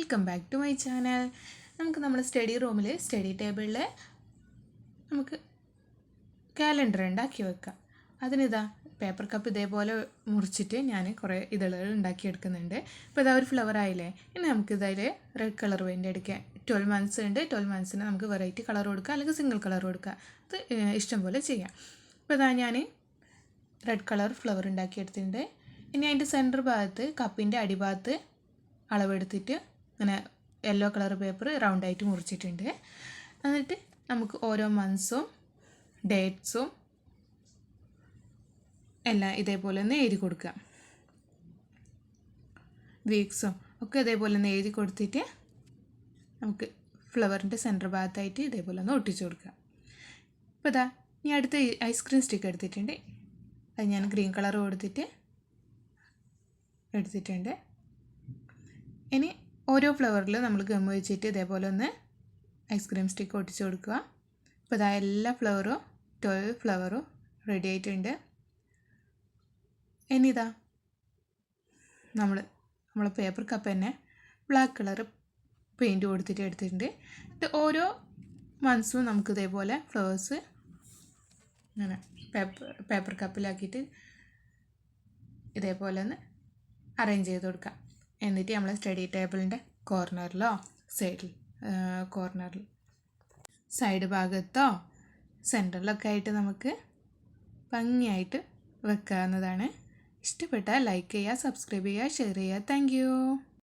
Welcome back to my channel. നമുക്ക് നമ്മുടെ study റൂമിൽ സ്റ്റഡി ടേബിളിൽ നമുക്ക് കാലണ്ടർ ഉണ്ടാക്കി വെക്കാം. അതിനിതാ പേപ്പർ കപ്പ് ഇതേപോലെ മുറിച്ചിട്ട് ഞാൻ കുറേ ഇതളുകൾ ഉണ്ടാക്കിയെടുക്കുന്നുണ്ട്. ഇപ്പോൾ ഇതാ ഒരു ഫ്ലവർ ആയില്ലേ. ഇനി നമുക്കിതിൽ റെഡ് കളർ പെയിൻ്റ് അടിക്കാം. 12 മന്ത്സ് ഉണ്ട്. 12 മന്ത്സിന് നമുക്ക് വെറൈറ്റി കളർ കൊടുക്കുക, അല്ലെങ്കിൽ സിംഗിൾ കളർ കൊടുക്കുക. അത് ഇഷ്ടം പോലെ ചെയ്യാം. ഇപ്പോൾ ഇതാ ഞാൻ റെഡ് കളർ ഫ്ലവർ ഉണ്ടാക്കിയെടുത്തിട്ടുണ്ട്. ഇനി അതിൻ്റെ സെൻറ്റർ ഭാഗത്ത് കപ്പിൻ്റെ അടിഭാഗത്ത് അളവെടുത്തിട്ട് അങ്ങനെ യെല്ലോ കളർ പേപ്പർ റൗണ്ടായിട്ട് മുറിച്ചിട്ടുണ്ട്. എന്നിട്ട് നമുക്ക് ഓരോ മന്ത്സും ഡേറ്റ്സും എല്ലാം ഇതേപോലെ ഒന്ന് എഴുതി കൊടുക്കുക. വീക്സും ഒക്കെ ഇതേപോലെ ഒന്ന് എഴുതി കൊടുത്തിട്ട് നമുക്ക് ഫ്ലവറിൻ്റെ സെൻറ്റർ ഭാഗത്തായിട്ട് ഇതേപോലെ ഒന്ന് ഒട്ടിച്ചു കൊടുക്കുക. ഇപ്പോൾ ഇതാ ഞാൻ അടുത്ത ഐസ്ക്രീം സ്റ്റിക്ക് എടുത്തിട്ടുണ്ട്. അത് ഞാൻ ഗ്രീൻ കളർ കൊടുത്തിട്ട് എടുത്തിട്ടുണ്ട്. ഇനി ഓരോ ഫ്ലവറിലും നമ്മൾ ഗം വെച്ചിട്ട് ഇതേപോലെ ഒന്ന് ഐസ്ക്രീം സ്റ്റിക്ക് ഒട്ടിച്ച് കൊടുക്കുക. ഇപ്പോൾ ഇതാ എല്ലാ ഫ്ലവറും 12 ഫ്ലവറും റെഡി ആയിട്ടുണ്ട്. ഇനി ഇതാ നമ്മൾ പേപ്പർ കപ്പ് തന്നെ ബ്ലാക്ക് കളർ പെയിൻറ്റ് കൊടുത്തിട്ട് എടുത്തിട്ടുണ്ട്. ഇത് ഓരോ മന്ത്സും നമുക്ക് ഇതേപോലെ ഫ്ലവേഴ്സ് ഇങ്ങനെ പേപ്പർ കപ്പിലാക്കിയിട്ട് ഇതേപോലെ ഒന്ന് അറേഞ്ച് ചെയ്ത് കൊടുക്കാം. എന്നിട്ട് നമ്മൾ സ്റ്റഡി ടേബിളിൻ്റെ കോർണറിലോ സൈഡ് ഭാഗത്തോ സെൻറ്ററിലൊക്കെ ആയിട്ട് നമുക്ക് ഭംഗിയായിട്ട് വെക്കാവുന്നതാണ്. ഇഷ്ടപ്പെട്ടാൽ ലൈക്ക് ചെയ്യുക, സബ്സ്ക്രൈബ് ചെയ്യുക, ഷെയർ ചെയ്യുക. Thank you.